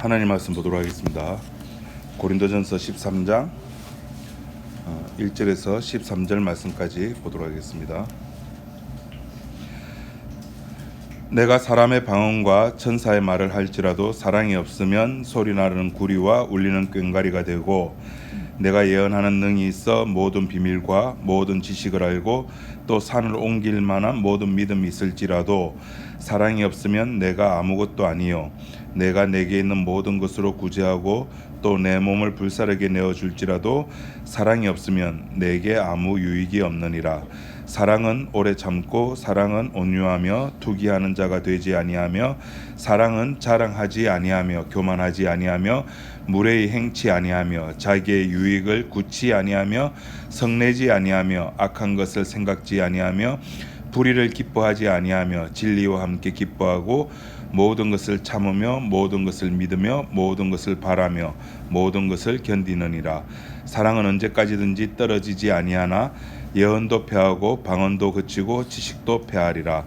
하나님 말씀 보도록 하겠습니다. 고린도전서 13장 1절에서 13절 말씀까지 보도록 하겠습니다. 내가 사람의 방언과 천사의 말을 할지라도 사랑이 없으면 소리 나르는 구리와 울리는 꽹과리가 되고, 내가 예언하는 능이 있어 모든 비밀과 모든 지식을 알고 또 산을 옮길 만한 모든 믿음이 있을지라도 사랑이 없으면 내가 아무것도 아니요, 내가 내게 있는 모든 것으로 구제하고 또 내 몸을 불사르게 내어줄지라도 사랑이 없으면 내게 아무 유익이 없느니라. 사랑은 오래 참고 사랑은 온유하며 투기하는 자가 되지 아니하며, 사랑은 자랑하지 아니하며 교만하지 아니하며 무례히 행치 아니하며 자기의 유익을 굳지 아니하며 성내지 아니하며 악한 것을 생각지 아니하며 불의를 기뻐하지 아니하며 진리와 함께 기뻐하고 모든 것을 참으며 모든 것을 믿으며 모든 것을 바라며 모든 것을 견디느니라. 사랑은 언제까지든지 떨어지지 아니하나 예언도 패하고 방언도 그치고 지식도 패하리라.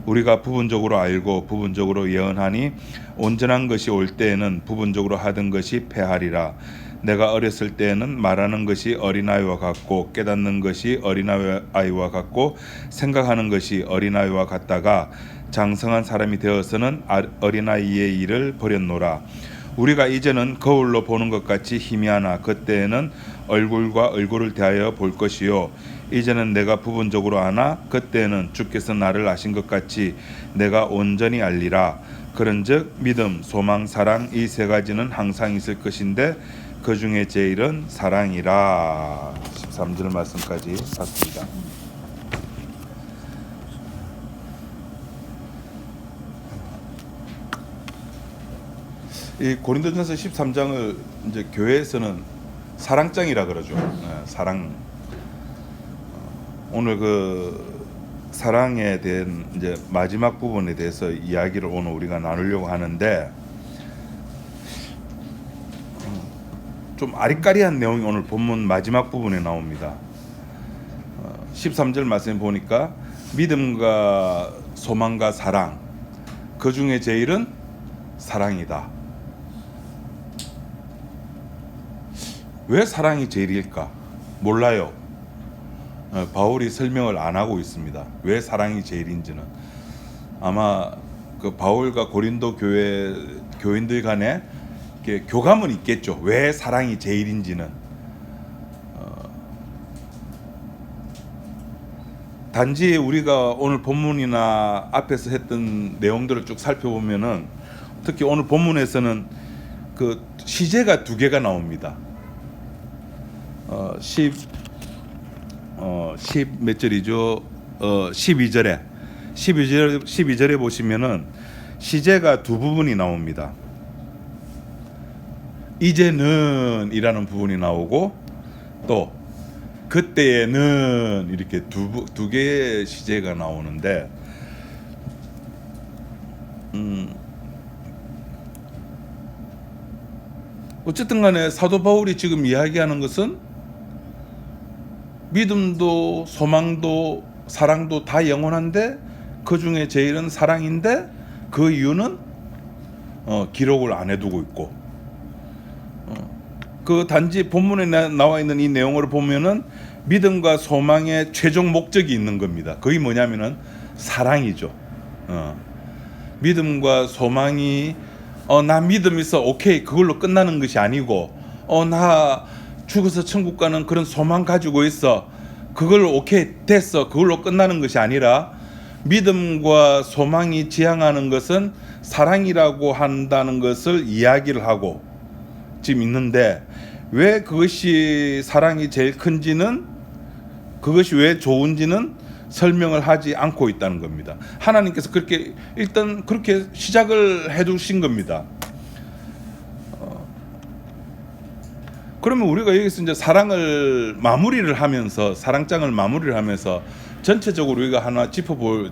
우리가 부분적으로 알고 부분적으로 예언하니 온전한 것이 올 때에는 부분적으로 하던 것이 패하리라. 내가 어렸을 때에는 말하는 것이 어린아이와 같고 깨닫는 것이 어린아이와 같고 생각하는 것이 어린아이와 같다가 장성한 사람이 되어서는 어린아이의 일을 버렸노라. 우리가 이제는 거울로 보는 것 같이 희미하나 그때에는 얼굴과 얼굴을 대하여 볼 것이요, 이제는 내가 부분적으로 아나 그때에는 주께서 나를 아신 것 같이 내가 온전히 알리라. 그런즉 믿음, 소망, 사랑 이 세 가지는 항상 있을 것인데 그 중에 제일은 사랑이라. 13절 말씀까지 봤습니다. 이 고린도전서 13장을 이제 교회에서는 사랑장이라 그러죠. 사랑. 오늘 그 사랑에 대한 이제 마지막 부분에 대해서 이야기를 오늘 우리가 나누려고 하는데, 좀 아리까리한 내용이 오늘 본문 마지막 부분에 나옵니다. 13절 말씀 보니까 믿음과 소망과 사랑, 그 중에 제일은 사랑이다. 왜 사랑이 제일일까? 몰라요. 바울이 설명을 안 하고 있습니다. 왜 사랑이 제일인지는. 아마 그 바울과 고린도 교회 교인들 간에 교감은 있겠죠. 왜 사랑이 제일인지는. 단지 우리가 오늘 본문이나 앞에서 했던 내용들을 쭉 살펴보면은, 특히 오늘 본문에서는 그 시제가 두 개가 나옵니다. 10 몇 절이죠? 12절에 보시면은 시제가 두 부분이 나옵니다. 이제는 이라는 부분이 나오고 또 그때에는 이렇게 두 개의 시제가 나오는데, 어쨌든 간에 사도 바울이 지금 이야기하는 것은 믿음도 소망도 사랑도 다 영원한데 그 중에 제일은 사랑인데, 그 이유는 기록을 안 해두고 있고, 그 단지 본문에 나와 있는 이 내용을 보면은 믿음과 소망의 최종 목적이 있는 겁니다. 그게 뭐냐면은 사랑이죠. 믿음과 소망이 나 믿음 있어, 오케이, 그걸로 끝나는 것이 아니고, 나 죽어서 천국 가는 그런 소망 가지고 있어, 그걸로 오케이 됐어, 그걸로 끝나는 것이 아니라, 믿음과 소망이 지향하는 것은 사랑이라고 한다는 것을 이야기를 하고 지금 있는데, 왜 그것이 사랑이 제일 큰지는, 그것이 왜 좋은지는 설명을 하지 않고 있다는 겁니다. 하나님께서 그렇게 일단 그렇게 시작을 해두신 겁니다. 그러면 우리가 여기서 이제 사랑을 마무리를 하면서, 사랑장을 마무리를 하면서 전체적으로 우리가 하나 짚어봐야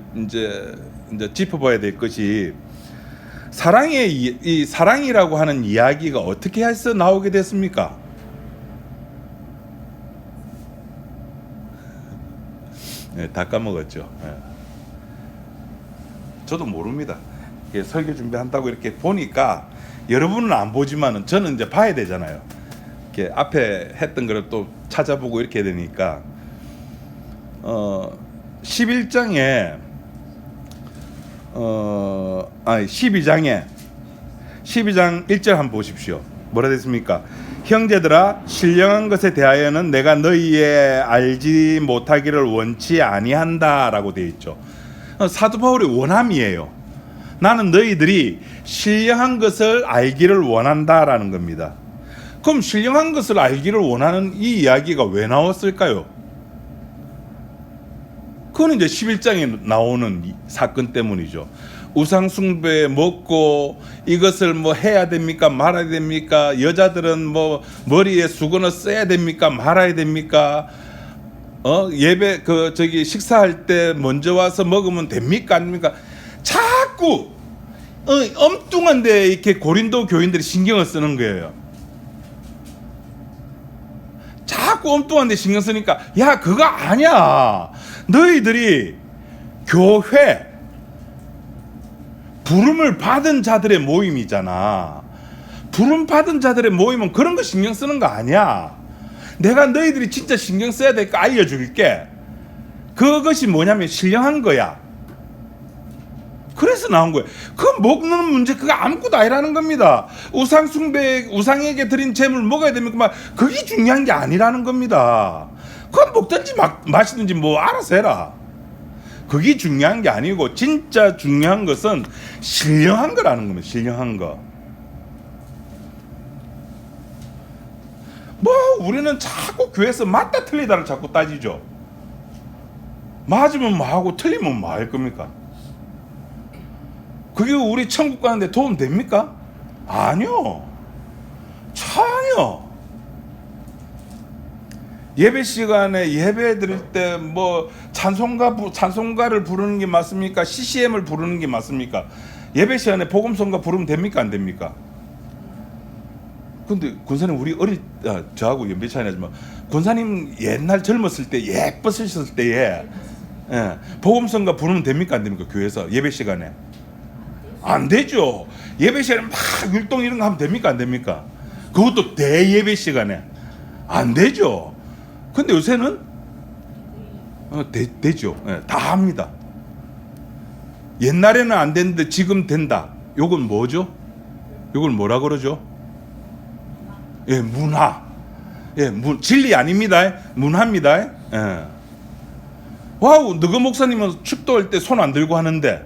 될 것이, 이 사랑이라고 하는 이야기가 어떻게 해서 나오게 됐습니까? 네, 다 까먹었죠. 네. 저도 모릅니다. 설교 준비한다고 이렇게 보니까 여러분은 안 보지만은 저는 이제 봐야 되잖아요. 이렇게 앞에 했던 거를 또 찾아보고 이렇게 되니까 11장에 12장 1절 한번 보십시오. 뭐라 됐습니까? 형제들아, 신령한 것에 대하여는 내가 너희의 알지 못하기를 원치 아니한다라고 되어 있죠. 사도 바울의 원함이에요. 나는 너희들이 신령한 것을 알기를 원한다라는 겁니다. 그럼 신령한 것을 알기를 원하는 이 이야기가 왜 나왔을까요? 그건 이제 11장에 나오는 사건 때문이죠. 우상 숭배 먹고 이것을 뭐 해야 됩니까? 말아야 됩니까? 여자들은 뭐 머리에 수건을 써야 됩니까? 말아야 됩니까? 예배 식사할 때 먼저 와서 먹으면 됩니까? 아닙니까? 자꾸 엉뚱한데 이렇게 고린도 교인들이 신경을 쓰는 거예요. 자꾸 엉뚱한데 신경 쓰니까 야, 그거 아니야. 너희들이 교회 부름을 받은 자들의 모임이잖아. 부름 받은 자들의 모임은 그런 거 신경 쓰는 거 아니야. 내가 너희들이 진짜 신경 써야 될 거 알려줄게. 그것이 뭐냐면 신령한 거야. 그래서 나온 거예요. 그 먹는 문제 그거 아무것도 아니라는 겁니다. 우상 숭배, 우상에게 드린 재물 먹어야 됩니까? 그게 중요한 게 아니라는 겁니다. 그건 먹든지 마시든지 뭐 알아서 해라. 그게 중요한 게 아니고 진짜 중요한 것은 신령한 거라는 겁니다. 신령한 거. 뭐 우리는 자꾸 교회에서 맞다 틀리다를 자꾸 따지죠. 맞으면 뭐 하고 틀리면 뭐 할 겁니까? 그게 우리 천국 가는데 도움 됩니까? 아니요. 전혀. 예배 시간에 예배 드릴 때 뭐 찬송가를 부르는 게 맞습니까? CCM을 부르는 게 맞습니까? 예배 시간에 복음성가 부르면 됩니까? 안 됩니까? 근데 권사님 우리 저하고 연배 차이 나지만 권사님 옛날 젊었을 때 예뻤으셨을 때에 복음성가 부르면 됩니까? 안 됩니까? 교회에서 예배 시간에 안 되죠. 예배 시간에 막 율동 이런 거 하면 됩니까? 안 됩니까? 그것도 대예배 시간에 안 되죠. 근데 요새는 되죠. 다 합니다. 옛날에는 안 됐는데 지금 된다. 요건 뭐죠? 요걸 뭐라 그러죠? 문화. 진리 아닙니다. 문화입니다. 와우, 너그 목사님은 축도할 때 손 안 들고 하는데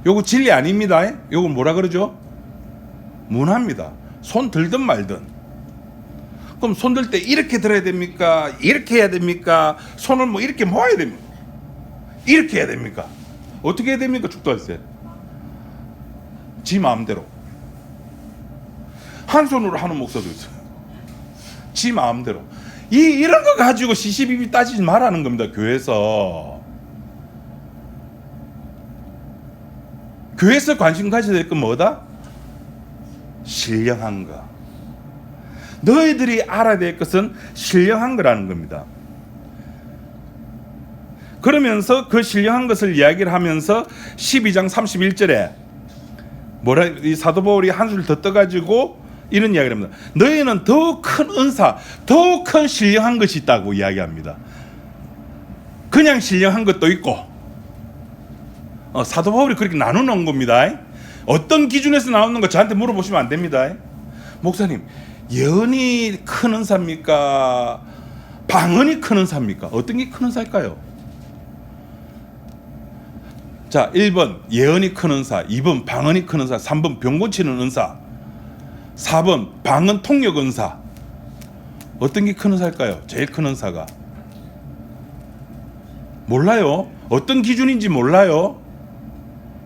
요거 진리 아닙니다. 요건 뭐라 그러죠? 문화입니다. 손 들든 말든. 그럼 손 들 때 이렇게 들어야 됩니까? 이렇게 해야 됩니까? 손을 뭐 이렇게 모아야 됩니까? 이렇게 해야 됩니까? 어떻게 해야 됩니까? 축도할 때 지 마음대로. 한 손으로 하는 목사도 있어요. 지 마음대로. 이런 거 가지고 시시비비 따지지 말라는 겁니다. 교회에서 관심 가져야 될 건 뭐다? 신령한 거. 너희들이 알아야 될 것은 신령한 거라는 겁니다. 그러면서 그 신령한 것을 이야기를 하면서 12장 31절에 이 사도 바울이 한술 더 떠가지고 이런 이야기를 합니다. 너희는 더 큰 은사, 더 큰 신령한 것이 있다고 이야기합니다. 그냥 신령한 것도 있고 사도 바울이 그렇게 나눠놓은 겁니다. 어떤 기준에서 나오는 거 저한테 물어보시면 안 됩니다. 목사님, 예언이 큰 은사입니까? 방언이 큰 은사입니까? 어떤 게 큰 은사일까요? 자, 1번 예언이 큰 은사, 2번 방언이 큰 은사, 3번 병 고치는 은사, 4번 방언 통역 은사. 어떤 게 큰 은사일까요? 제일 큰 은사가 몰라요. 어떤 기준인지 몰라요.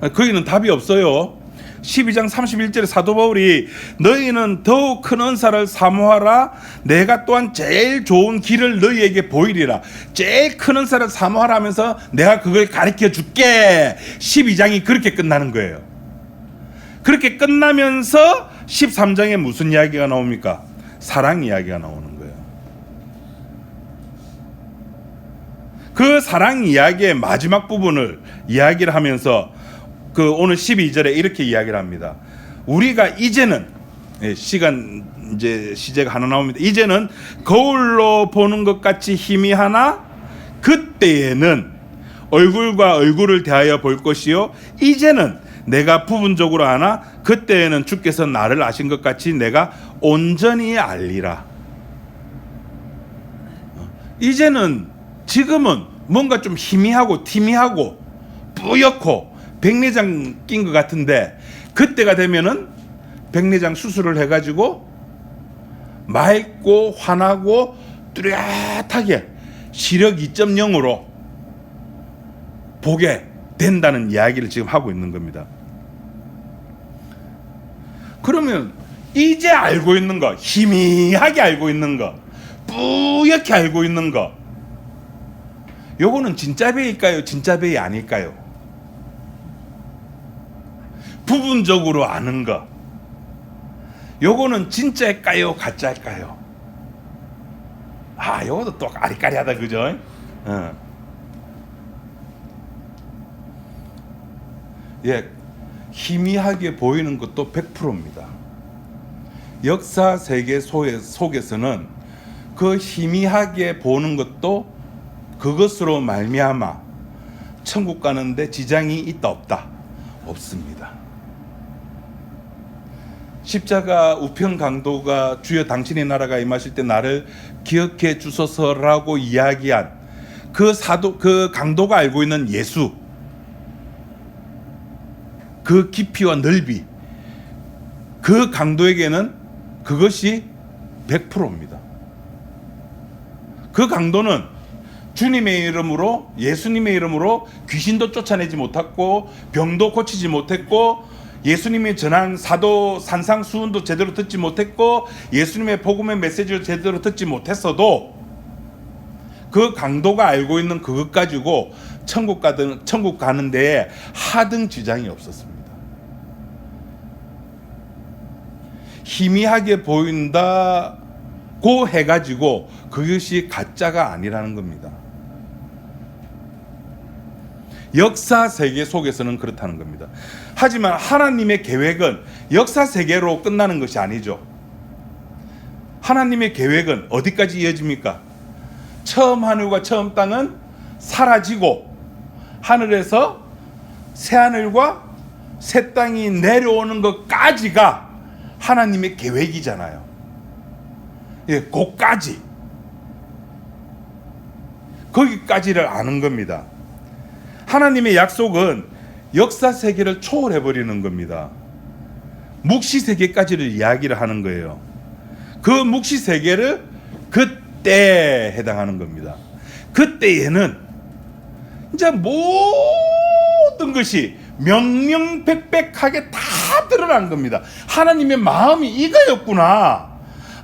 거기는 답이 없어요. 12장 31절에 사도 바울이 너희는 더욱 큰 은사를 사모하라. 내가 또한 제일 좋은 길을 너희에게 보이리라. 제일 큰 은사를 사모하라 하면서 내가 그걸 가르쳐 줄게. 12장이 그렇게 끝나는 거예요. 그렇게 끝나면서 13장에 무슨 이야기가 나옵니까? 사랑 이야기가 나오는 거예요. 그 사랑 이야기의 마지막 부분을 이야기를 하면서 오늘 12절에 이렇게 이야기를 합니다. 우리가 이제는 시간 이제 시제가 하나 나옵니다. 이제는 거울로 보는 것 같이 희미하나 그때에는 얼굴과 얼굴을 대하여 볼 것이요 이제는 내가 부분적으로 아나 그때에는 주께서 나를 아신 것 같이 내가 온전히 알리라. 이제는 지금은 뭔가 좀 희미하고 티미하고 뿌옇고 백내장 낀 것 같은데 그때가 되면은 백내장 수술을 해가지고 맑고 환하고 뚜렷하게 시력 2.0으로 보게 된다는 이야기를 지금 하고 있는 겁니다. 그러면 이제 알고 있는 거, 희미하게 알고 있는 거, 뿌옇게 알고 있는 거, 요거는 진짜 배일까요? 진짜 배이 아닐까요? 부분적으로 아는 거, 요거는 진짜일까요? 가짜일까요? 아, 요것도 또 아리까리하다, 그죠? 예, 희미하게 보이는 것도 100%입니다. 역사 세계 속에서는 그 희미하게 보는 것도 그것으로 말미암아 천국 가는데 지장이 있다 없다? 없습니다. 십자가 우편 강도가 주여 당신의 나라가 임하실 때 나를 기억해 주소서라고 이야기한 그 강도가 알고 있는 예수, 그 깊이와 넓이, 그 강도에게는 그것이 100%입니다. 그 강도는 주님의 이름으로, 예수님의 이름으로 귀신도 쫓아내지 못했고 병도 고치지 못했고 예수님이 전한 사도 산상수훈도 제대로 듣지 못했고 예수님의 복음의 메시지를 제대로 듣지 못했어도 그 강도가 알고 있는 그것 가지고 천국 가는 데에 하등 지장이 없었습니다. 희미하게 보인다고 해가지고 그것이 가짜가 아니라는 겁니다. 역사 세계 속에서는 그렇다는 겁니다. 하지만 하나님의 계획은 역사 세계로 끝나는 것이 아니죠. 하나님의 계획은 어디까지 이어집니까? 처음 하늘과 처음 땅은 사라지고 하늘에서 새 하늘과 새 땅이 내려오는 것까지가 하나님의 계획이잖아요. 예, 그까지. 거기까지를 아는 겁니다. 하나님의 약속은 역사 세계를 초월해버리는 겁니다. 묵시 세계까지를 이야기를 하는 거예요. 그 묵시 세계를 그때에 해당하는 겁니다. 그때에는 이제 모든 것이 명명백백하게 다 드러난 겁니다. 하나님의 마음이 이거였구나.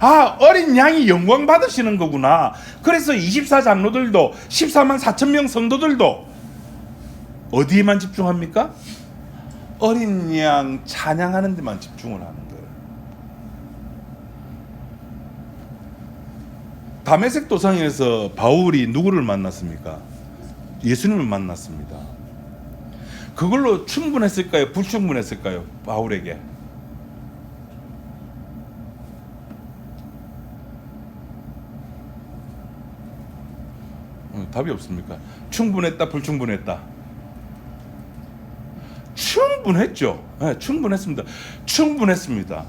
아, 어린 양이 영광 받으시는 거구나. 그래서 24장로들도 14만 4천 명 성도들도 어디에만 집중합니까? 어린 양 찬양하는 데만 집중을 하는 거예요. 다메섹 도상에서 바울이 누구를 만났습니까? 예수님을 만났습니다. 그걸로 충분했을까요? 불충분했을까요? 바울에게. 답이 없습니까? 충분했다, 불충분했다? 충분했죠. 네, 충분했습니다. 충분했습니다.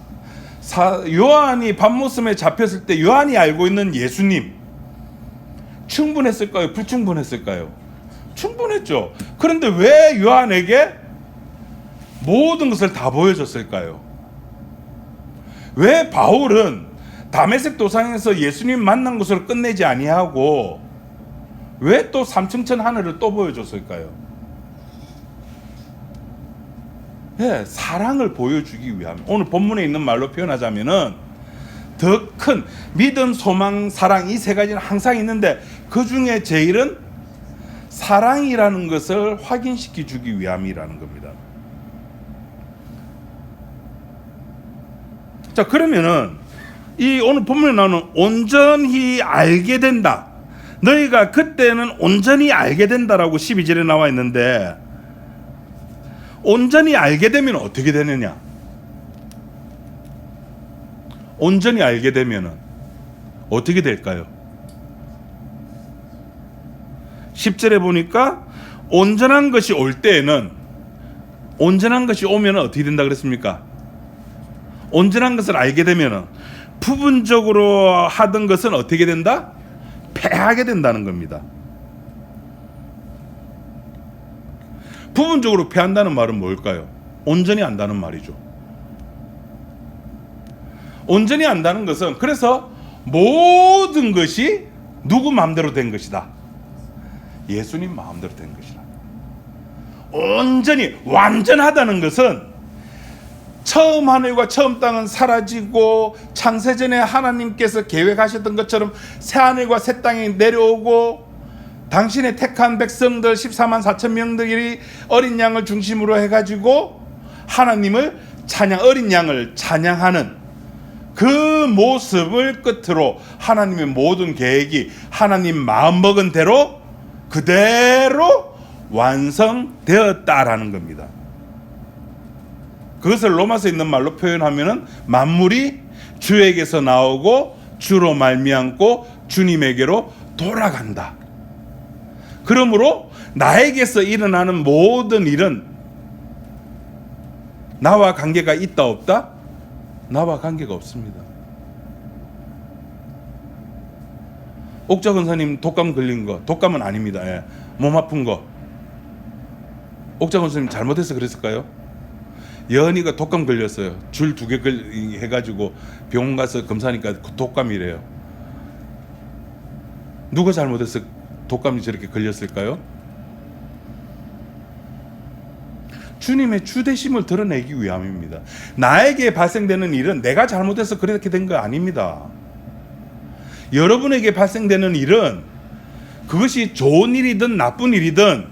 요한이 밤모섬에 잡혔을 때 요한이 알고 있는 예수님 충분했을까요? 불충분했을까요? 충분했죠. 그런데 왜 요한에게 모든 것을 다 보여줬을까요? 왜 바울은 다메섹 도상에서 예수님 만난 것으로 끝내지 아니하고 왜 또 삼층천 하늘을 또 보여줬을까요? 예, 사랑을 보여주기 위함. 오늘 본문에 있는 말로 표현하자면은 더 큰 믿음, 소망, 사랑 이 세 가지는 항상 있는데 그 중에 제일은 사랑이라는 것을 확인시켜 주기 위함이라는 겁니다. 자, 그러면은 이 오늘 본문에 나오는 온전히 알게 된다. 너희가 그때는 온전히 알게 된다라고 12절에 나와 있는데 온전히 알게 되면 어떻게 되느냐? 온전히 알게 되면은 어떻게 될까요? 10절에 보니까 온전한 것이 올 때에는, 온전한 것이 오면 어떻게 된다 그랬습니까? 온전한 것을 알게 되면은 부분적으로 하던 것은 어떻게 된다? 패하게 된다는 겁니다. 부분적으로 패한다는 말은 뭘까요? 온전히 안다는 말이죠. 온전히 안다는 것은, 그래서 모든 것이 누구 마음대로 된 것이다? 예수님 마음대로 된 것이다. 온전히 완전하다는 것은 처음 하늘과 처음 땅은 사라지고 창세전에 하나님께서 계획하셨던 것처럼 새 하늘과 새 땅이 내려오고 당신의 택한 백성들 14만 4천 명들이 어린 양을 중심으로 해가지고 하나님을 어린 양을 찬양하는 그 모습을 끝으로 하나님의 모든 계획이 하나님 마음먹은 대로 그대로 완성되었다라는 겁니다. 그것을 로마서에 있는 말로 표현하면은 만물이 주에게서 나오고 주로 말미암고 주님에게로 돌아간다. 그러므로 나에게서 일어나는 모든 일은 나와 관계가 있다 없다? 나와 관계가 없습니다. 옥자 권사님 독감 걸린 거, 독감은 아닙니다. 예. 몸 아픈 거, 옥자 권사님 잘못해서 그랬을까요? 여은이가 독감 걸렸어요. 줄 2개 해가지고 병원 가서 검사하니까 독감이래요. 누가 잘못해서 독감이 저렇게 걸렸을까요? 주님의 주대심을 드러내기 위함입니다. 나에게 발생되는 일은 내가 잘못해서 그렇게 된 거 아닙니다. 여러분에게 발생되는 일은 그것이 좋은 일이든 나쁜 일이든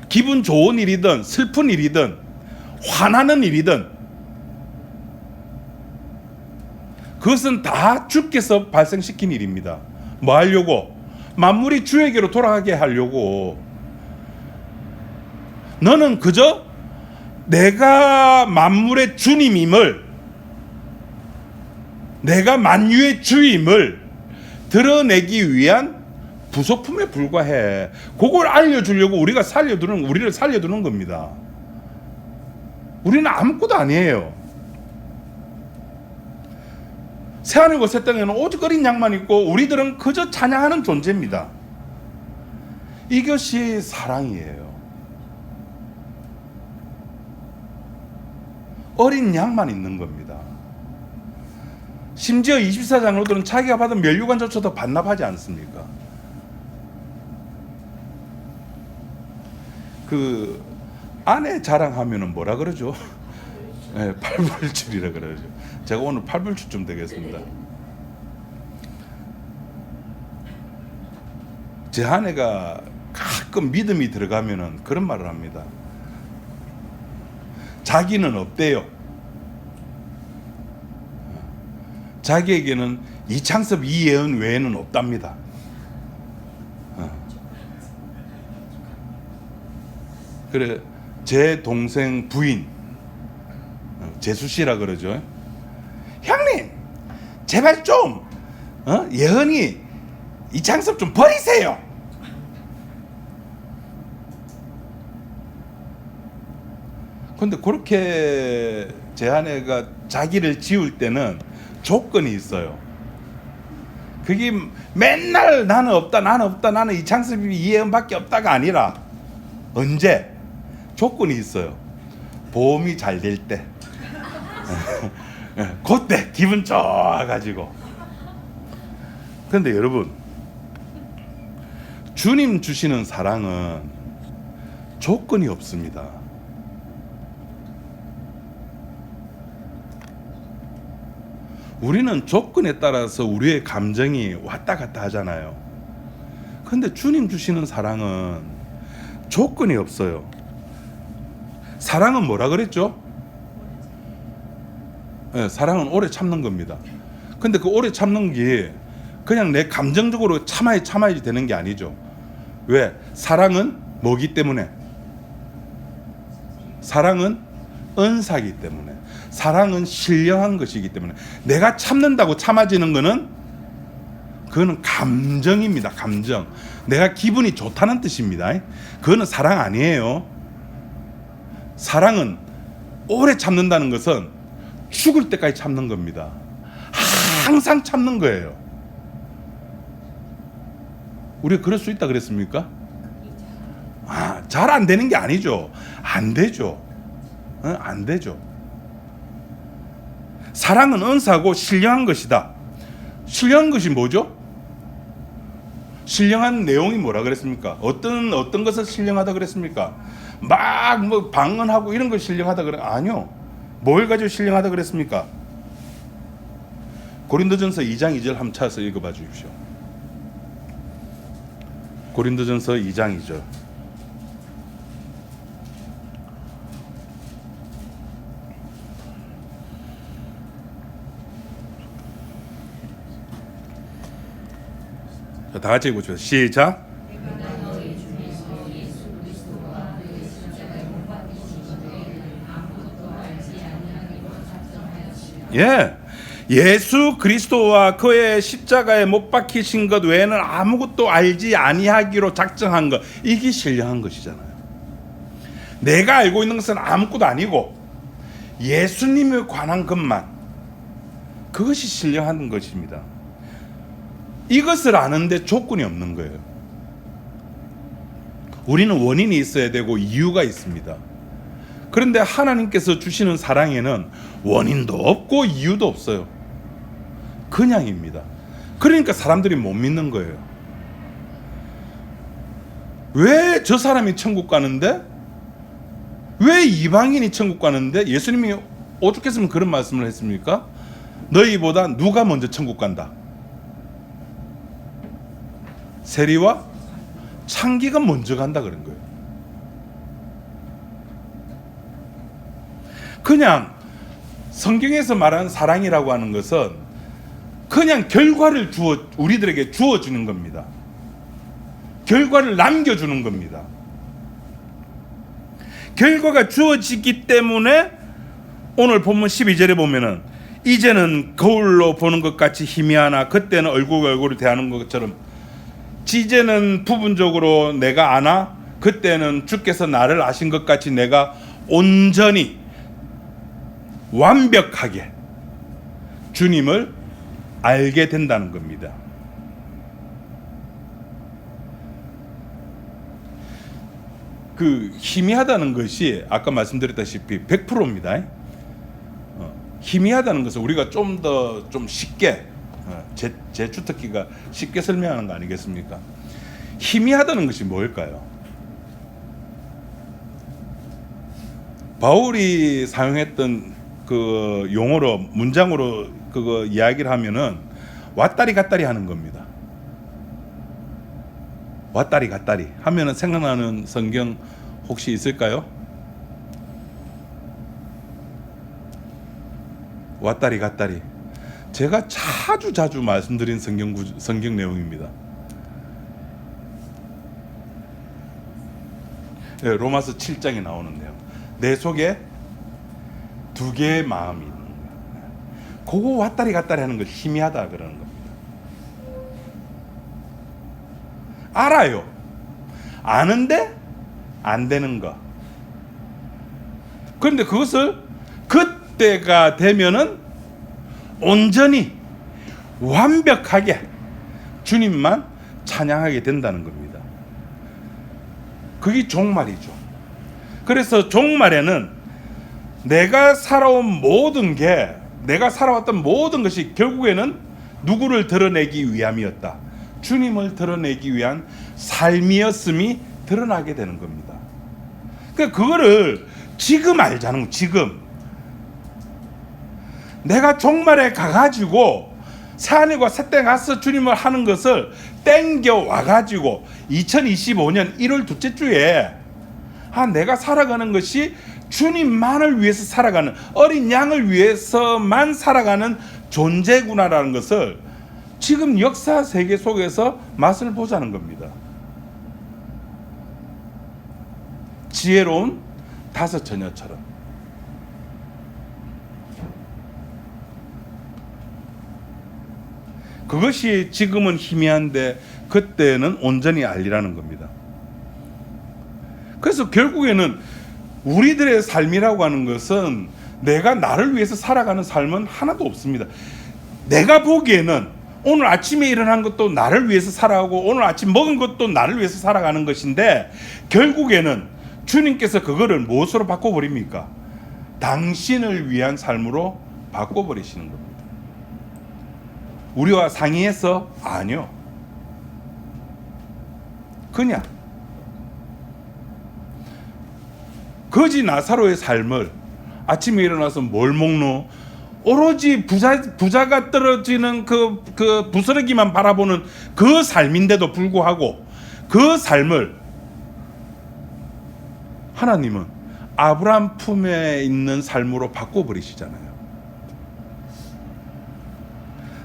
기분 좋은 일이든 슬픈 일이든 화나는 일이든 그것은 다 주께서 발생시킨 일입니다. 뭐 하려고? 만물이 주에게로 돌아가게 하려고. 너는 그저 내가 만물의 주님임을, 내가 만유의 주임을 드러내기 위한 부속품에 불과해. 그걸 알려주려고 우리를 살려두는 겁니다. 우리는 아무것도 아니에요. 새하늘과 새 땅에는 오직 어린 양만 있고 우리들은 그저 찬양하는 존재입니다. 이것이 사랑이에요. 어린 양만 있는 겁니다. 심지어 24장로들은 자기가 받은 면류관조차도 반납하지 않습니까? 그 아내 자랑하면은 뭐라 그러죠? 네, 팔불출이라 그러죠. 제가 오늘 팔불출 좀 되겠습니다. 제 아내가 가끔 믿음이 들어가면은 그런 말을 합니다. 자기는 없대요. 자기에게는 이창섭, 이예은 외에는 없답니다. 그래, 제 동생 부인 재수 씨라 그러죠. 형님, 제발 좀 예은이 이창섭 좀 버리세요. 근데 그렇게 제 아내가 자기를 지울 때는 조건이 있어요. 그게 맨날 나는 없다, 나는 이창섭이 이혜은밖에 없다가 아니라 언제? 조건이 있어요. 보험이 잘 될 때. 그때 기분 좋아가지고. 그런데 여러분, 주님 주시는 사랑은 조건이 없습니다. 우리는 조건에 따라서 우리의 감정이 왔다 갔다 하잖아요. 그런데 주님 주시는 사랑은 조건이 없어요. 사랑은 뭐라 그랬죠? 네, 사랑은 오래 참는 겁니다. 근데 그 오래 참는 게 그냥 내 감정적으로 참아야지 되는 게 아니죠. 왜? 사랑은 뭐기 때문에? 사랑은 은사기 때문에. 사랑은 신령한 것이기 때문에 내가 참는다고 참아지는 거는 그거는 감정입니다. 감정. 내가 기분이 좋다는 뜻입니다. 그거는 사랑 아니에요. 사랑은 오래 참는다는 것은 죽을 때까지 참는 겁니다. 항상 참는 거예요. 우리가 그럴 수 있다 그랬습니까? 잘 안 되는 게 아니죠. 안 되죠. 안 되죠. 사랑은 은사고 신령한 것이다. 신령한 것이 뭐죠? 신령한 내용이 뭐라 그랬습니까? 어떤 것을 신령하다 그랬습니까? 막 뭐 방언하고 이런 걸 신령하다 그래? 아니요. 뭘 가지고 신령하다 그랬습니까? 고린도전서 2장 2절 한번 찾아서 읽어봐 주십시오. 고린도전서 2장 2절. 자, 다 같이 읽어보죠. 시작. 예, 예수 그리스도와 그의 십자가에 못 박히신 것 외에는 아무것도 알지 아니하기로 작정한 것, 이게 신령한 것이잖아요. 내가 알고 있는 것은 아무것도 아니고 예수님에 관한 것만, 그것이 신령한 것입니다. 이것을 아는데 조건이 없는 거예요. 우리는 원인이 있어야 되고 이유가 있습니다. 그런데 하나님께서 주시는 사랑에는 원인도 없고 이유도 없어요. 그냥입니다. 그러니까 사람들이 못 믿는 거예요. 왜 저 사람이 천국 가는데? 왜 이방인이 천국 가는데? 예수님이 오죽했으면 그런 말씀을 했습니까? 너희보다 누가 먼저 천국 간다? 세리와 창기가 먼저 간다 그런 거예요. 그냥 성경에서 말하는 사랑이라고 하는 것은 그냥 결과를 우리들에게 주어주는 겁니다. 결과를 남겨주는 겁니다. 결과가 주어지기 때문에 오늘 본문 12절에 보면은 이제는 거울로 보는 것 같이 희미하나 그때는 얼굴과 얼굴을 대하는 것처럼, 이제는 부분적으로 내가 아나 그때는 주께서 나를 아신 것 같이 내가 온전히 완벽하게 주님을 알게 된다는 겁니다. 그 희미하다는 것이 아까 말씀드렸다시피 100%입니다. 희미하다는 것은 우리가 좀 더 좀 쉽게 제 주특기가 쉽게 설명하는 거 아니겠습니까? 희미하다는 것이 뭘까요? 바울이 사용했던 그 용어로 문장으로 그거 이야기를 하면은 왔다리 갔다리 하는 겁니다. 왔다리 갔다리 하면은 생각나는 성경 혹시 있을까요? 왔다리 갔다리. 제가 자주 말씀드린 성경 내용입니다. 네, 로마서 7장에 나오는 내용. 내 속에 두 개의 마음이 있는 거예요. 그거 왔다리 갔다리 하는 걸 희미하다 그러는 겁니다. 알아요. 아는데 안 되는 거. 그런데 그것을 그때가 되면은 온전히 완벽하게 주님만 찬양하게 된다는 겁니다. 그게 종말이죠. 그래서 종말에는 내가 살아왔던 모든 것이 결국에는 누구를 드러내기 위함이었다. 주님을 드러내기 위한 삶이었음이 드러나게 되는 겁니다. 그러니까 그거를 지금 알자는 거예요. 지금 내가 종말에 가가지고 새하늘과 새 땅에 가서 주님을 하는 것을 땡겨 와가지고 2025년 1월 둘째 주에 내가 살아가는 것이 주님만을 위해서 살아가는, 어린 양을 위해서만 살아가는 존재구나라는 것을 지금 역사 세계 속에서 맛을 보자는 겁니다. 지혜로운 다섯 처녀처럼. 그것이 지금은 희미한데 그때는 온전히 알리라는 겁니다. 그래서 결국에는 우리들의 삶이라고 하는 것은 내가 나를 위해서 살아가는 삶은 하나도 없습니다. 내가 보기에는 오늘 아침에 일어난 것도 나를 위해서 살아가고 오늘 아침 먹은 것도 나를 위해서 살아가는 것인데 결국에는 주님께서 그거를 무엇으로 바꿔버립니까? 당신을 위한 삶으로 바꿔버리시는 겁니다. 우리와 상의해서? 아니요. 그냥 거지 나사로의 삶을 아침에 일어나서 뭘 먹노? 오로지 부자가 떨어지는 그 부스러기만 바라보는 그 삶인데도 불구하고 그 삶을 하나님은 아브라함 품에 있는 삶으로 바꿔버리시잖아요.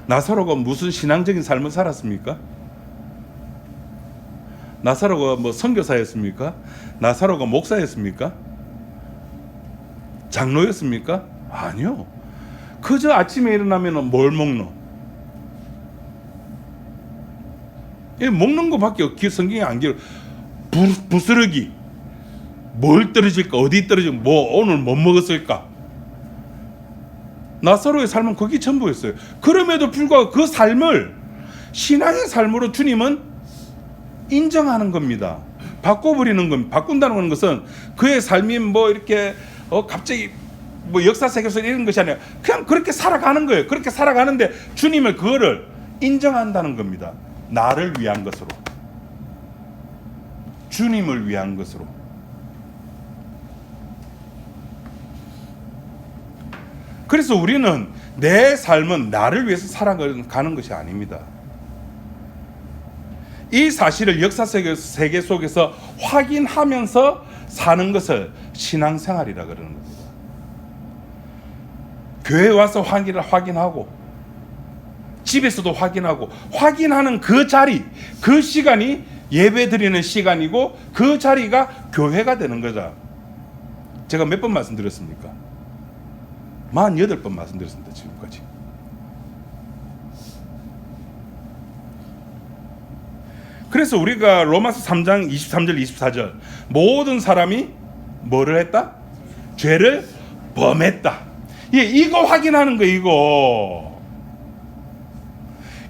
나사로가 무슨 신앙적인 삶을 살았습니까? 나사로가 뭐 선교사였습니까? 나사로가 목사였습니까? 장로였습니까? 아니요. 그저 아침에 일어나면 뭘 먹노? 먹는 것밖에 성경에 안 기록. 부스러기 뭘 떨어질까? 어디 떨어질까? 오늘 못 먹었을까? 나사로의 삶은 그게 전부였어요. 그럼에도 불구하고 그 삶을 신앙의 삶으로 주님은 인정하는 겁니다. 바꿔버리는 겁니다. 바꾼다는 것은 그의 삶이 이렇게 갑자기 역사 세계에서 이런 것이 아니라 그냥 그렇게 살아가는 거예요. 그렇게 살아가는데 주님을 그거를 인정한다는 겁니다. 나를 위한 것으로, 주님을 위한 것으로. 그래서 우리는 내 삶은 나를 위해서 살아가는 것이 아닙니다. 이 사실을 역사 세계 속에서 확인하면서 사는 것을 신앙생활이라 그러는 겁니다. 교회 와서 확인하고 집에서도 확인하는 그 자리, 그 시간이 예배 드리는 시간이고 그 자리가 교회가 되는 거죠. 제가 몇 번 말씀드렸습니까? 48번 말씀드렸습니다. 지금까지. 그래서 우리가 로마서 3장 23절 24절 모든 사람이 뭐를 했다? 죄를 범했다. 이거 확인하는 거예요.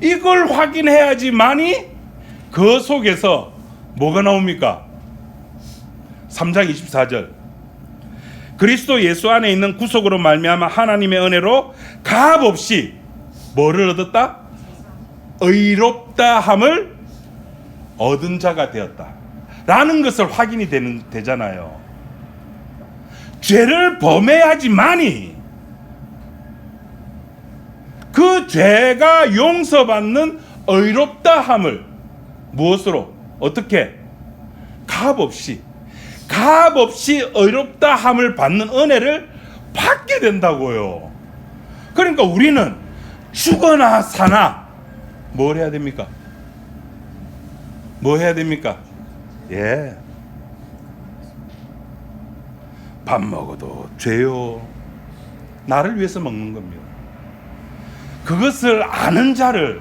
이걸 확인해야지만이 그 속에서 뭐가 나옵니까? 3장 24절 그리스도 예수 안에 있는 구속으로 말미암아 하나님의 은혜로 값없이 뭐를 얻었다? 의롭다함을 얻은 자가 되었다 라는 것을 확인이 되잖아요. 죄를 범해야지만이 그 죄가 용서받는 의롭다함을 무엇으로? 어떻게? 값없이 의롭다함을 받는 은혜를 받게 된다고요. 그러니까 우리는 죽거나 사나 뭘 해야 됩니까? 뭐 해야 됩니까? 밥 먹어도 죄요. 나를 위해서 먹는 겁니다. 그것을 아는 자를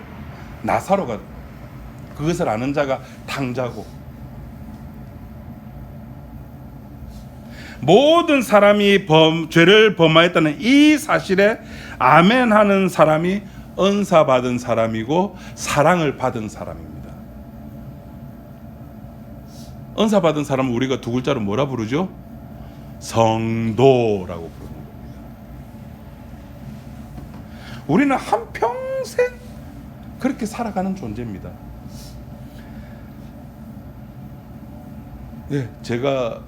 나사로가, 그것을 아는 자가 탕자고, 모든 사람이 죄를 범하였다는 이 사실에 아멘하는 사람이 은사 받은 사람이고 사랑을 받은 사람입니다. 은사 받은 사람은 우리가 두 글자로 뭐라 부르죠? 성도라고 부르는 겁니다. 우리는 한평생 그렇게 살아가는 존재입니다. 제가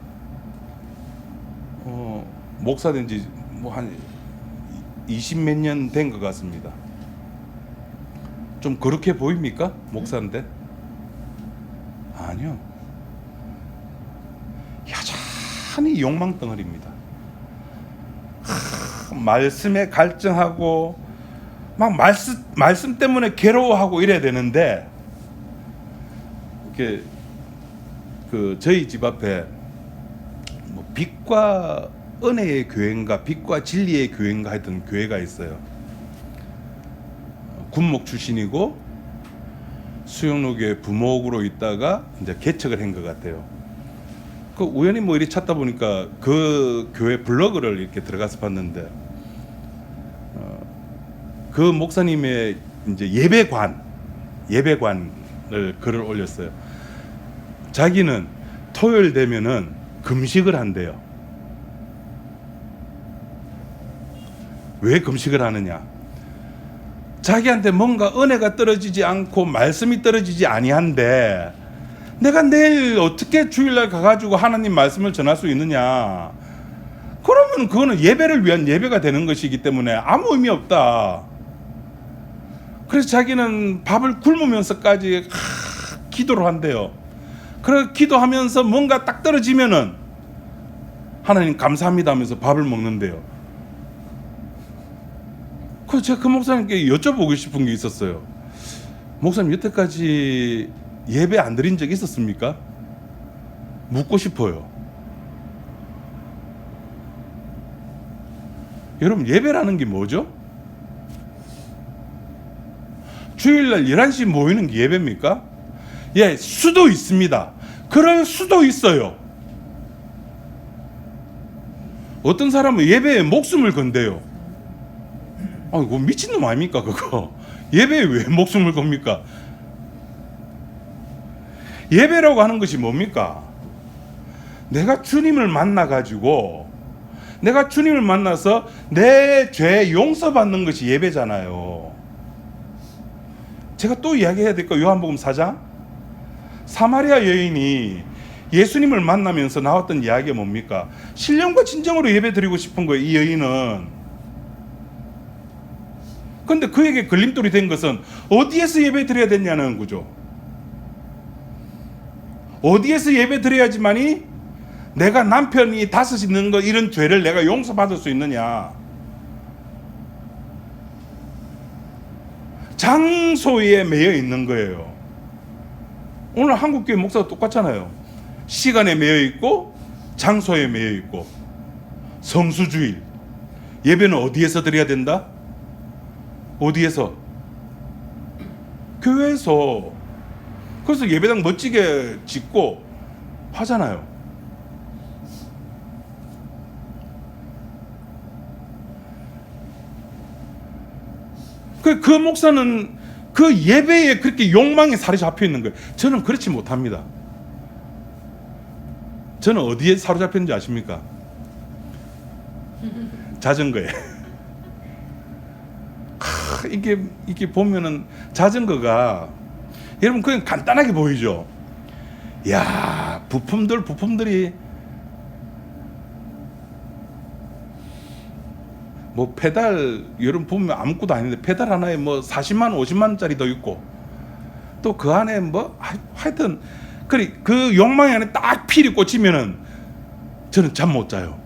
목사 된 지 한 20몇 년 된 것 같습니다. 좀 그렇게 보입니까? 목사인데? 아니요. 여전히 욕망 덩어리입니다. 말씀에 갈증하고 막 말씀 때문에 괴로워하고 이래야 되는데, 이렇게 저희 집 앞에 빛과 은혜의 교회인가 빛과 진리의 교회인가 하여튼 교회가 있어요. 군목 출신이고 수영로교회 부목으로 있다가 이제 개척을 한 것 같아요. 그 우연히 뭐 이리 찾다 보니까 그 교회 블로그를 이렇게 들어가서 봤는데 그 목사님의 이제 예배관을 글을 올렸어요. 자기는 토요일 되면은 금식을 한대요. 왜 금식을 하느냐? 자기한테 뭔가 은혜가 떨어지지 않고 말씀이 떨어지지 아니한데 내가 내일 어떻게 주일날 가가지고 하나님 말씀을 전할 수 있느냐? 그러면 그거는 예배를 위한 예배가 되는 것이기 때문에 아무 의미 없다. 그래서 자기는 밥을 굶으면서까지 기도를 한대요. 그래 기도하면서 뭔가 딱 떨어지면은 하나님 감사합니다 하면서 밥을 먹는데요. 그래서 제가 그 목사님께 여쭤보고 싶은 게 있었어요. 목사님 여태까지 예배 안 드린 적 있었습니까? 묻고 싶어요. 여러분 예배라는 게 뭐죠? 주일날 11시 모이는 게 예배입니까? 예, 수도 있습니다. 그럴 수도 있어요. 어떤 사람은 예배에 목숨을 건대요. 아, 이거 미친놈 아닙니까 그거? 예배에 왜 목숨을 겁니까? 예배라고 하는 것이 뭡니까? 내가 주님을 만나가지고 내가 주님을 만나서 내 죄 용서받는 것이 예배잖아요. 제가 또 이야기해야 될까? 요한복음 4장 사마리아 여인이 예수님을 만나면서 나왔던 이야기가 뭡니까? 신령과 진정으로 예배 드리고 싶은 거예요. 이 여인은. 근데 그에게 걸림돌이 된 것은 어디에서 예배 드려야 되냐는 거죠. 어디에서 예배 드려야지만이 내가 남편이 다섯 있는 거 이런 죄를 내가 용서받을 수 있느냐. 장소에 매여 있는 거예요. 오늘 한국교회 목사가 똑같잖아요. 시간에 매여 있고 장소에 매여 있고. 성수주일 예배는 어디에서 드려야 된다? 어디에서? 교회에서. 그래서 예배당 멋지게 짓고 하잖아요. 그 목사는 그 예배에 그렇게 욕망에 사로잡혀 있는 거예요. 저는 그렇지 못합니다. 저는 어디에 사로잡혔는지 아십니까? 자전거에. 이게 보면은 자전거가 여러분 그냥 간단하게 보이죠. 야, 부품들이 뭐 페달 여러분 보면 아무것도 아닌데 페달 하나에 뭐 40만 50만 원짜리 더 있고 또 그 안에 뭐 하여튼 그 욕망 안에 딱 필이 꽂히면은 저는 잠 못 자요.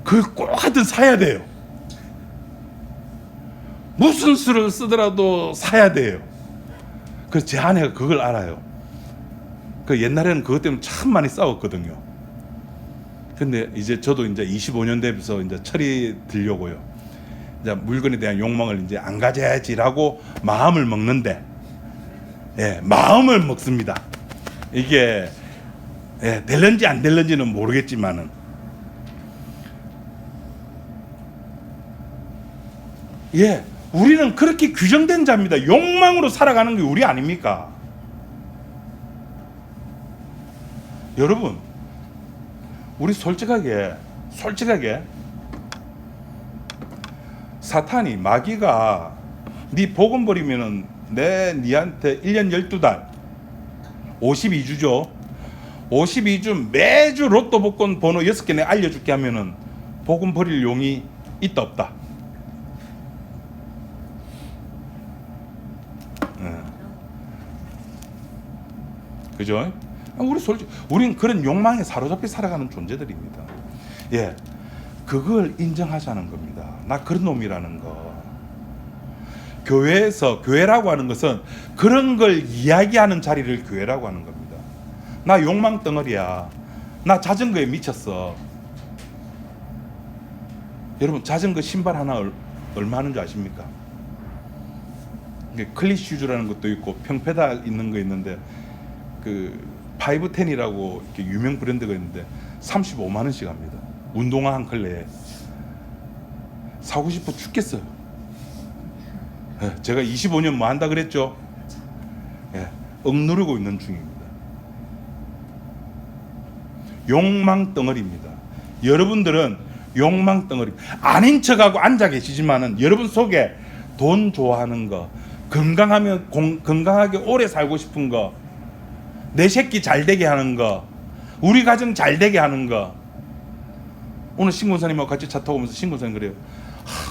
그걸 꼭 하여튼 사야 돼요. 무슨 수를 쓰더라도 사야 돼요. 그래서 제 아내가 그걸 알아요. 그 옛날에는 그것 때문에 참 많이 싸웠거든요. 근데 이제 저도 이제 25년 되면서 이제 철이 들려고요. 이제 물건에 대한 욕망을 이제 안 가져야지라고 마음을 먹는데, 예, 마음을 먹습니다. 이게 예, 될런지 안 될런지는 모르겠지만은, 예, 우리는 그렇게 규정된 자입니다. 욕망으로 살아가는 게 우리 아닙니까? 여러분, 우리 솔직하게 사탄이 마귀가 네 복음 버리면은 니한테 1년 12달 52주죠. 52주 매주 로또 복권 번호 6개 내가 알려줄게 하면은 복음 버릴 용이 있다 없다? 그죠? 우리는 그런 욕망에 사로잡혀 살아가는 존재들입니다. 예, 그걸 인정하자는 겁니다. 나 그런 놈이라는 거. 교회라고 하는 것은 그런 걸 이야기하는 자리를 교회라고 하는 겁니다. 나 욕망 덩어리야. 나 자전거에 미쳤어. 여러분, 자전거 신발 하나 얼마 하는 줄 아십니까? 클리슈즈라는 것도 있고 평페달 있는 거 있는데 그 510이라고 이렇게 유명 브랜드가 있는데 35만 원씩 합니다. 운동화 한 컬레에. 사고 싶어 죽겠어요. 예, 제가 25년 뭐 한다 그랬죠? 예, 억누르고 있는 중입니다. 욕망 덩어리입니다. 여러분들은 욕망 덩어리. 아닌 척하고 앉아 계시지만은 여러분 속에 돈 좋아하는 거, 건강하게 오래 살고 싶은 거, 내 새끼 잘 되게 하는 거, 우리 가정 잘 되게 하는 거. 오늘 신권사님하고 같이 차 타고 오면서 신권사님 그래요.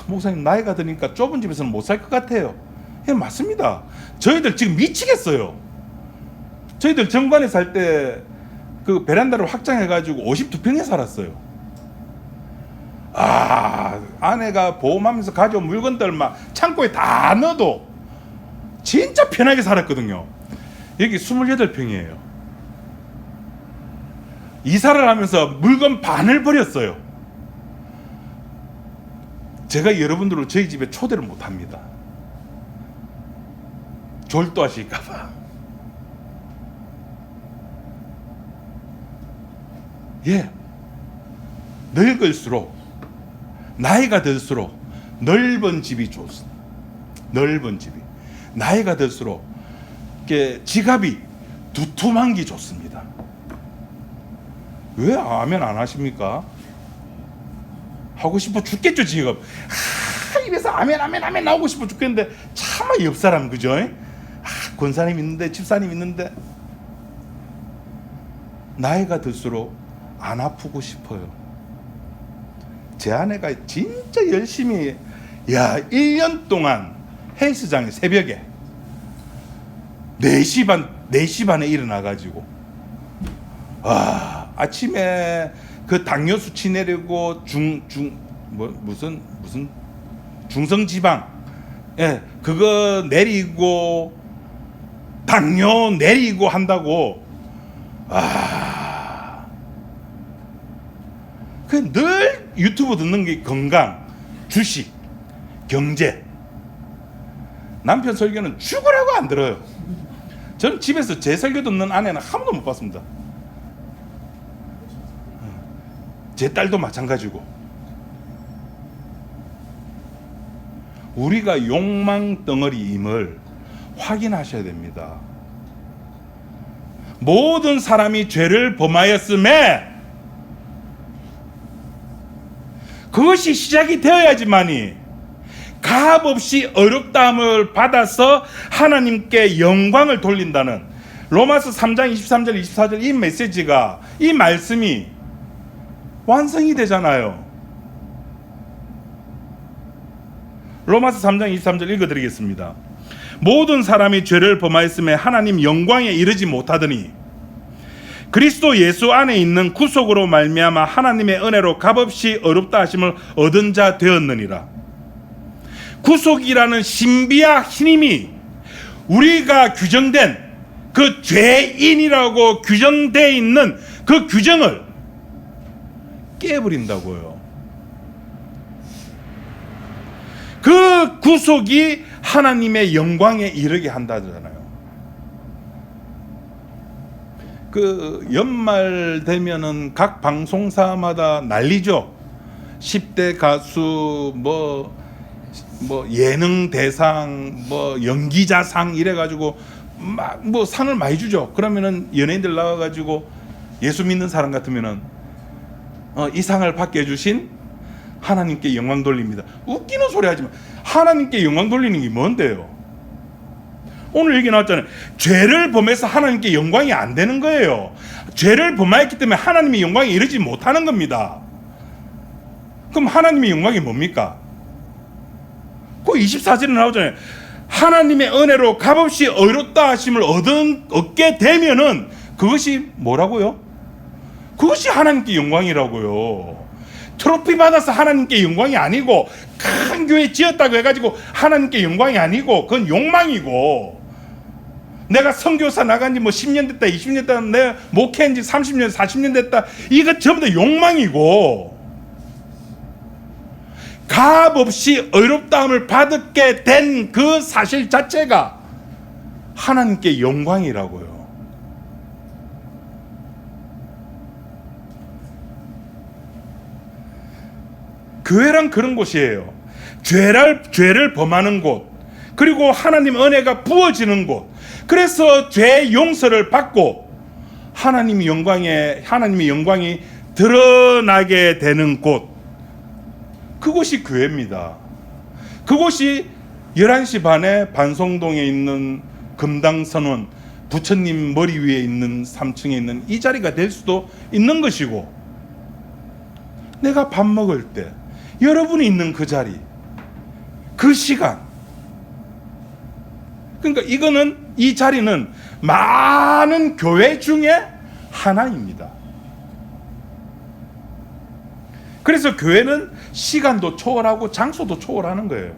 목사님 나이가 드니까 좁은 집에서는 못 살 것 같아요. 예, 맞습니다. 저희들 지금 미치겠어요. 저희들 정관에 살 때 그 베란다를 확장해가지고 52평에 살았어요. 아내가 보험하면서 가져온 물건들 막 창고에 다 넣어도 진짜 편하게 살았거든요. 여기 28평이에요. 이사를 하면서 물건 반을 버렸어요. 제가 여러분들을 저희 집에 초대를 못 합니다. 졸도하실까봐. 예. 늙을수록, 나이가 들수록 넓은 집이 좋습니다. 넓은 집이. 나이가 들수록 지갑이 두툼한 게 좋습니다. 왜 아멘 안 하십니까? 하고 싶어 죽겠죠 지금. 입에서 아멘 나오고 싶어 죽겠는데 차마 옆 사람 그죠? 권사님 있는데 집사님 있는데 나이가 들수록 안 아프고 싶어요. 제 아내가 진짜 열심히 1년 동안 헬스장에 새벽에 4시 반에 일어나가지고 아침에 그 당뇨 수치 내리고 무슨 중성지방 그거 내리고 당뇨 내리고 한다고 그 늘 유튜브 듣는 게 건강, 주식, 경제. 남편 설교는 죽으라고 안 들어요. 저는 집에서 제 설교 듣는 아내는 한 번도 못 봤습니다. 제 딸도 마찬가지고. 우리가 욕망 덩어리임을 확인하셔야 됩니다. 모든 사람이 죄를 범하였음에 그것이 시작이 되어야지만이 값없이 어렵다함을 받아서 하나님께 영광을 돌린다는 로마서 3장 23절 24절 이 메시지가, 이 말씀이 완성이 되잖아요. 로마서 3장 23절 읽어드리겠습니다. 모든 사람이 죄를 범하였음에 하나님 영광에 이르지 못하더니 그리스도 예수 안에 있는 구속으로 말미암아 하나님의 은혜로 값없이 어렵다 하심을 얻은 자 되었느니라. 구속이라는 신비와 힘이 우리가 규정된 그 죄인이라고 규정되어 있는 그 규정을 깨버린다고요. 그 구속이 하나님의 영광에 이르게 한다잖아요. 그 연말 되면은 각 방송사마다 난리죠. 10대 가수 뭐 예능 대상 연기자상 이래가지고 막 상을 많이 주죠. 그러면은 연예인들 나와가지고 예수 믿는 사람 같으면은 이 상을 받게 해주신 하나님께 영광 돌립니다. 웃기는 소리 하지만 하나님께 영광 돌리는 게 뭔데요? 오늘 얘기 나왔잖아요. 죄를 범해서 하나님께 영광이 안 되는 거예요. 죄를 범하였기 때문에 하나님의 영광에 이르지 못하는 겁니다. 그럼 하나님의 영광이 뭡니까? 그 24절에 나오잖아요. 하나님의 은혜로 값없이 의롭다 하심을 얻게 되면은 그것이 뭐라고요? 그것이 하나님께 영광이라고요. 트로피 받아서 하나님께 영광이 아니고, 큰 교회 지었다고 해가지고 하나님께 영광이 아니고, 그건 욕망이고, 내가 선교사 나간 지 10년 됐다 20년 됐다 내가 목회한 지 30년 40년 됐다, 이거 전부 다 욕망이고, 값없이 의롭다함을 받게 된 그 사실 자체가 하나님께 영광이라고요. 교회란 그런 곳이에요. 죄를 범하는 곳, 그리고 하나님 은혜가 부어지는 곳, 그래서 죄 용서를 받고 하나님의 영광이 드러나게 되는 곳, 그곳이 교회입니다. 그곳이 11시 반에 반송동에 있는 금당선원 부처님 머리 위에 있는 3층에 있는 이 자리가 될 수도 있는 것이고, 내가 밥 먹을 때 여러분이 있는 그 자리, 그 시간, 그러니까 이 자리는 많은 교회 중에 하나입니다. 그래서 교회는 시간도 초월하고 장소도 초월하는 거예요.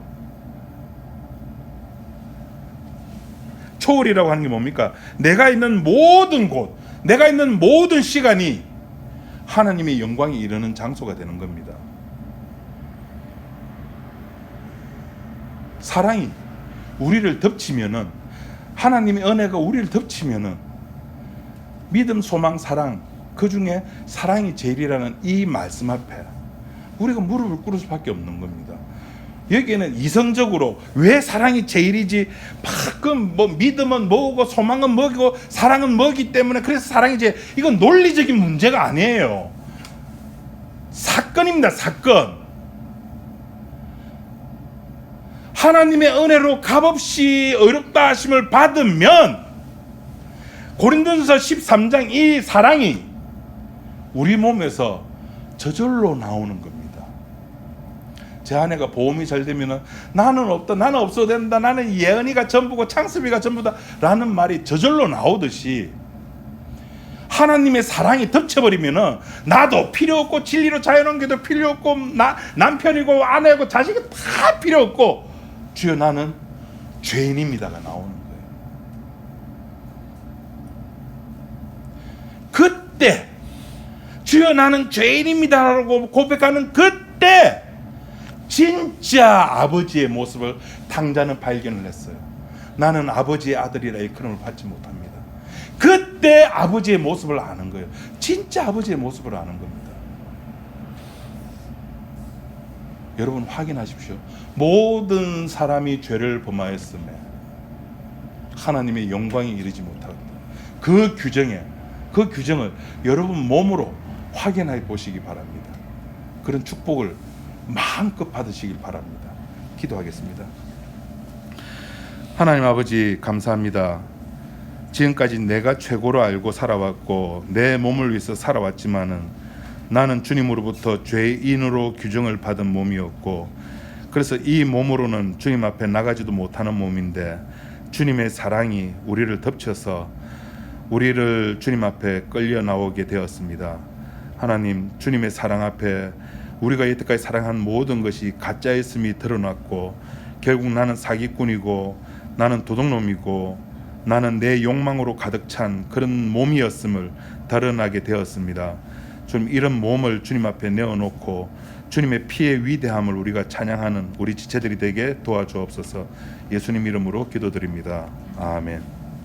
초월이라고 하는 게 뭡니까? 내가 있는 모든 곳, 내가 있는 모든 시간이 하나님의 영광이 이르는 장소가 되는 겁니다. 사랑이 우리를 덮치면은, 하나님의 은혜가 우리를 덮치면은, 믿음, 소망, 사랑, 그 중에 사랑이 제일이라는 이 말씀 앞에 우리가 무릎을 꿇을 수밖에 없는 겁니다. 여기에는 이성적으로 왜 사랑이 제일이지, 가끔 뭐 믿음은 뭐고 소망은 뭐고 사랑은 뭐기 때문에 그래서 사랑이 제일, 이건 논리적인 문제가 아니에요. 사건입니다. 사건. 하나님의 은혜로 값없이 의롭다 하심을 받으면 고린도전서 13장 이 사랑이 우리 몸에서 저절로 나오는 겁니다. 제 아내가 보험이 잘 되면 나는 없다, 나는 없어도 된다, 나는 예은이가 전부고 창습이가 전부다 라는 말이 저절로 나오듯이, 하나님의 사랑이 덮쳐버리면 나도 필요 없고, 진리로 자유한게도 필요 없고, 남편이고 아내고 자식이 다 필요 없고, 주여 나는 죄인입니다가 나오는 거예요. 그때 주여 나는 죄인입니다라고 고백하는 그때 진짜 아버지의 모습을 탕자는 발견을 했어요. 나는 아버지의 아들이라 일컬음을 받지 못합니다. 그때 아버지의 모습을 아는 거예요. 진짜 아버지의 모습을 아는 겁니다. 여러분 확인하십시오. 모든 사람이 죄를 범하였음에 하나님의 영광이 이르지 못하다. 그 규정을 여러분 몸으로 확인해 보시기 바랍니다. 그런 축복을 마음껏 받으시길 바랍니다. 기도하겠습니다. 하나님 아버지 감사합니다. 지금까지 내가 최고로 알고 살아왔고 내 몸을 위해서 살아왔지만은 나는 주님으로부터 죄인으로 규정을 받은 몸이었고, 그래서 이 몸으로는 주님 앞에 나가지도 못하는 몸인데 주님의 사랑이 우리를 덮쳐서 우리를 주님 앞에 끌려 나오게 되었습니다. 하나님, 주님의 사랑 앞에 우리가 여태까지 사랑한 모든 것이 가짜였음이 드러났고, 결국 나는 사기꾼이고 나는 도둑놈이고 나는 내 욕망으로 가득 찬 그런 몸이었음을 드러나게 되었습니다. 좀 이런 몸을 주님 앞에 내어놓고 주님의 피의 위대함을 우리가 찬양하는 우리 지체들이 되게 도와주옵소서. 예수님 이름으로 기도드립니다. 아멘.